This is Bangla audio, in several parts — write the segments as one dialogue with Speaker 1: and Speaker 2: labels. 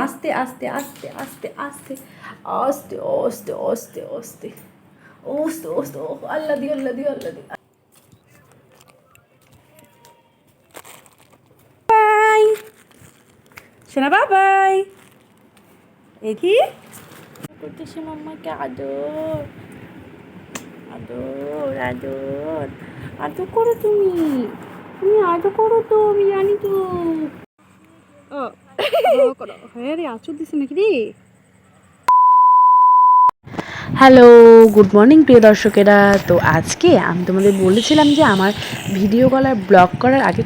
Speaker 1: আস্তে আস্তে আস্তে আস্তে আস্তে আস্তে আস্তে আস্তে আস্তে আস্তে আস্তে আল্লাহ দি আল্লাহ দি আল্লাহ দি। বাই শোনা বাবাই। দেখি করতেছে মাম্মাকে আদর আদর আদর আদর করো তুমি, তুমি আদর করো তো, আমি জানি তো। ও করো হ্যাঁ রে, আঁচড় দিছে নাকি রে। হ্যালো গুড মর্নিং প্রিয় দর্শকেরা। তো আজকে আমি তোমাদের বলেছিলাম যে আমার ভিডিও করার ব্লগ করার আগে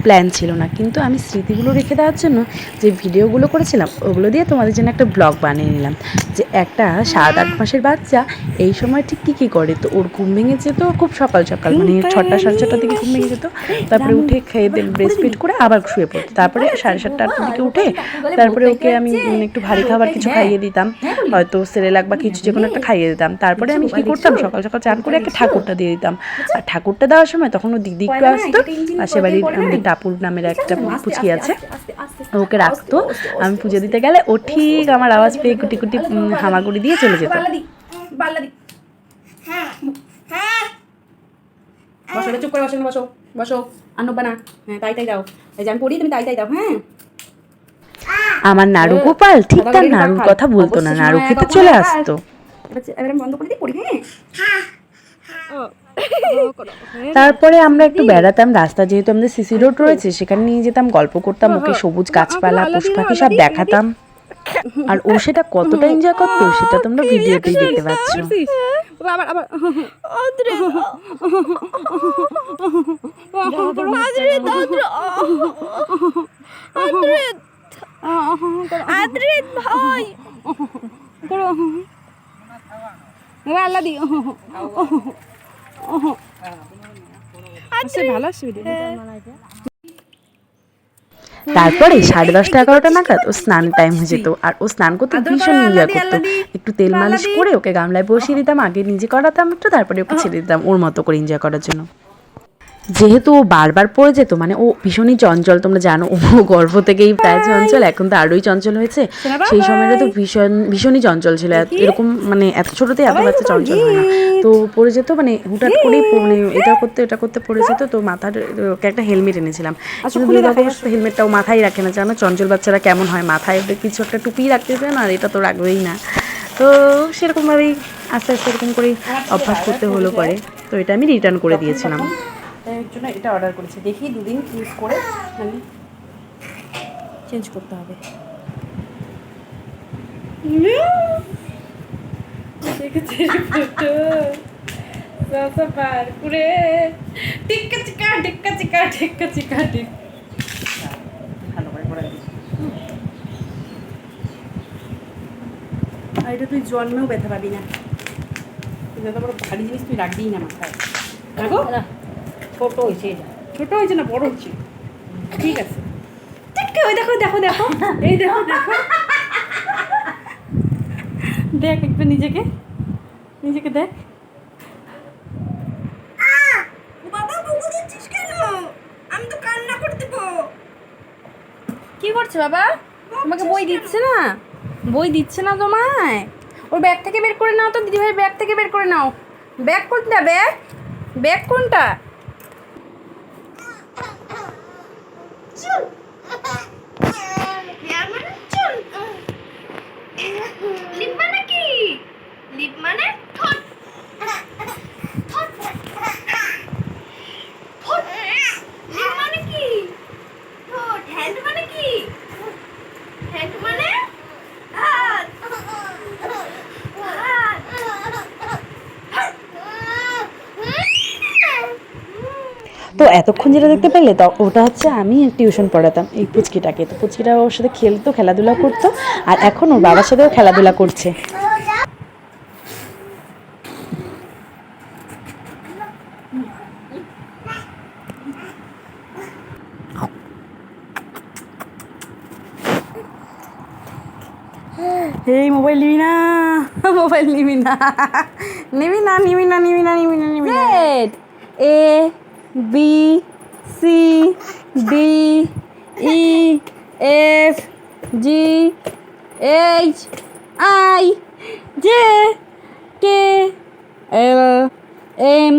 Speaker 1: প্ল্যান ছিল না, কিন্তু আমি স্মৃতিগুলো রেখে দেওয়ার জন্য যে ভিডিওগুলো করেছিলাম ওগুলো দিয়ে তোমাদের জন্য একটা ব্লগ বানিয়ে নিলাম। যে একটা 7-8 মাসের বাচ্চা এই সময় ঠিক কী করে। তো ওর ঘুম ভেঙে যেত খুব সকাল সকাল, মানে 6টা 6:30টার দিকে ঘুম ভেঙে যেত। তারপরে উঠে খেয়ে ব্রেস্ট ফিড করে আবার শুয়ে পড়তো। তারপরে 7:30-8টার দিকে উঠে তারপরে ওকে আমি একটু ভারী খাবার কিছু খাইয়ে দিতাম, হয়তো সেরেলাক বা কিছু যে কোনো একটা খাইয়ে দিতাম। তারপরে আমি কী করতাম, সকাল সকাল চান করে একটা ঠাকুরটা দিয়ে দিতাম। আর ঠাকুরটা দেওয়ার সময় তখন ও দিদি একটু আসতো, পাশে বাড়ির আমাদের টাপুর নামের একটা পুচকি আছে, ওকে রাখতো। আমি পুজো দিতে গেলে ও ঠিক আমার আওয়াজ পেয়ে কুটি কুটি হামাগুড়ি দিয়ে চলে যেত। বসো চুপ করে বসো, বসো বসো, আনবা না, হ্যাঁ তাই তাই দাও, এই যে আমি পড়ি তুমি তাই তাই দাও। হ্যাঁ আমার নাড়ু গোপাল ঠিক তার নাড়ুর কথা বলতো না, নাড়ু খেতে চলে আসতো। এবার আমি বন্ধ করে দিই, পড়ি। হ্যাঁ তারপরে আমরা একটু বেড়াতাম, রাস্তা যেহেতু আমাদের সিসি রোড রয়েছে সেখানে নিয়ে যেতাম, গল্প করতাম, ওকে সবুজ গাছপালা পশু পাখি সব দেখাতাম। আর ও সেটা কতটা এনজয় করতো সেটা তোমরা ভিডিওতেই দেখতে পাচ্ছ। তারপরে 10:30-11টা নাগাদ ও স্নান টাইম হয়ে যেত। আর ও স্নান করতে ভীষণ এনজয় করতো। একটু তেল মালিশ করে ওকে গামলায় বসিয়ে দিতাম, আগে নিজে করাতাম একটু, তারপরে ওকে ছেড়ে দিতাম ওর মতো করে এনজয় করার জন্য। যেহেতু ও বারবার পড়ে যেত, মানে ও ভীষণই চঞ্চল, তোমরা জানো ও গর্ভ থেকেই প্রায় চঞ্চল, এখন তো আরোই চঞ্চল হয়েছে। সেই সময়টা তো ভীষণই চঞ্চল ছিল, এরকম মানে এত ছোটোতে এত বাচ্চা চঞ্চল হয় না। তো পড়ে যেত, মানে হুটহাট করেই মানে এটা করতে পড়ে যেত। তো মাথার ওকে একটা হেলমেট এনেছিলাম, কিন্তু দুর্ভাগ্যবশত হেলমেটটাও মাথায় রাখে না। জানো চঞ্চল বাচ্চারা কেমন হয়, মাথায় ওদের কিছু একটা টুপি রাখতে চায় না, আর এটা তো রাখবেই না। তো সেরকমভাবেই আস্তে আস্তে এরকম করেই অভ্যাস করতে হলো পরে। তো এটা আমি রিটার্ন করে দিয়েছিলাম, এর জন্য এটা অর্ডার করেছি। দেখি 2 দিন ইউজ করে মানে চেঞ্জ করতে হবে। আর এটা তুই জন্মেও ব্যথা পাবি না, যত বড় ভারী জিনিস তুই রাখবিই না মাথায়। রাখো, ছোট হয়েছে না বড় হচ্ছে, ঠিক আছে। ওই দেখো দেখো দেখো, এই দেখো দেখো, দেখ একটু নিজেকে দেখ। বাবা বকু দিচ্ছিস কেন? আমি তো কান্না করে দেব। কি করছে বাবা? তোমাকে বই দিচ্ছে না? বই দিচ্ছে না তোমায়? ওর ব্যাগ থেকে বের করে নাও তো, দিদিভাই ব্যাগ থেকে বের করে নাও। ব্যাগ কোনটা? ব্যাগ কোনটা? তো এতক্ষণ যেটা দেখতে পেলে তো ওটা হচ্ছে আমি টিউশন পড়াতাম এই পুচকিটাকে। তো পুচকিটা ওর সাথে খেলতো, খেলাধুলা করতো, আর এখন ওর বাবার সাথেও খেলাধুলা করছে। এই মোবাইল নিবি না, মোবাইল নিবি না, নিবি না, নিবি না, নিবি না, নিবি না, নিবি না। A B C D E F
Speaker 2: G H I J K L M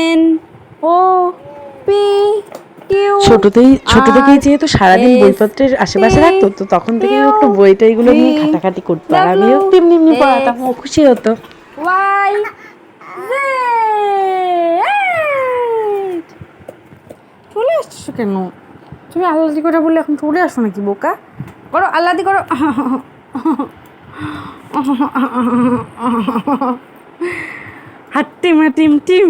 Speaker 2: N O P Q
Speaker 1: ছোট থেকেই যেহেতু সারাদিন বইপত্রের আশেপাশে থাকতো, তো তখন থেকেই একটু বইটা এগুলো নিয়ে ঘাটাঘাটি করতো, আর আমিও একটু এমনি এমনি পড়াতাম, ও খুশি হতো।
Speaker 2: ওয়াই চলে আসছো কেন তুমি? আল্লাদি করে বললে এখন চলে আসো নাকি বোকা? করো আল্লাদি করো। হাট্টি মা টিম টিম,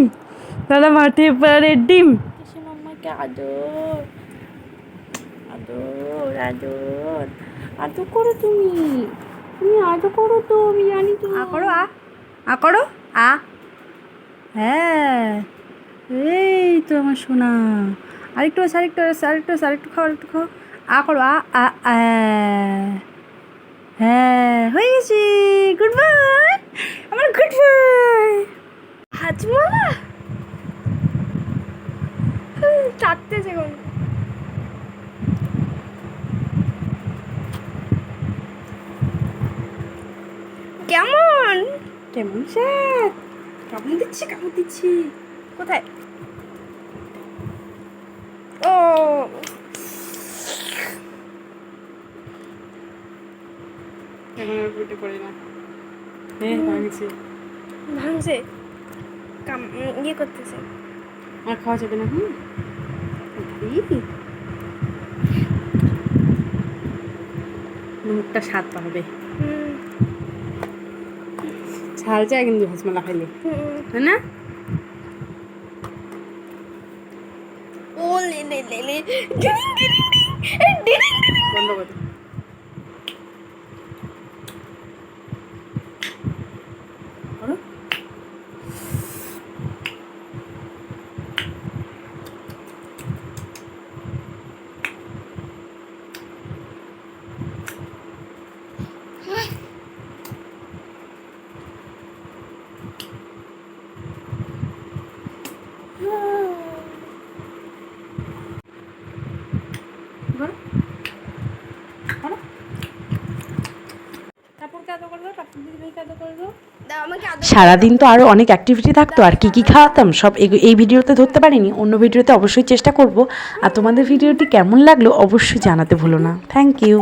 Speaker 2: দাদা মাঠে পারে ডিম। মাম্মাকে আদর আদর আদর আদর করো তুমি, তুমি আদর করো তো, আমি জানি তো। করো করো হ্যাঁ, এই তো আমার সোনা। আরেকটু আছে, আরেকটু খাও, করো হ্যাঁ, হয়ে গেছি। গুড বাই আমার গুড বাই। হাজমা চাটতেছে কোন কেমন কেমন স্যার? কেমন দিচ্ছি কোথায়? ও এখন আর বইটা পড়ি না। হ্যাঁ ভাঙছে ইয়ে করতেছে, আর খাওয়া যাবে না। মুখটা স্বাদ পাবে, ঝাল যায় কিন্তু হাজমালা খাইলে, তাই না? ও লে লে লে লে বন্ধ করে
Speaker 1: সারাদিন তো আরও অনেক অ্যাক্টিভিটি থাকতো, আর কি খাওয়াতাম সব এই ভিডিওতে ধরতে পারিনি, অন্য ভিডিওতে অবশ্যই চেষ্টা করব। আর তোমাদের ভিডিওটি কেমন লাগলো অবশ্যই জানাতে ভুলো না। Thank you.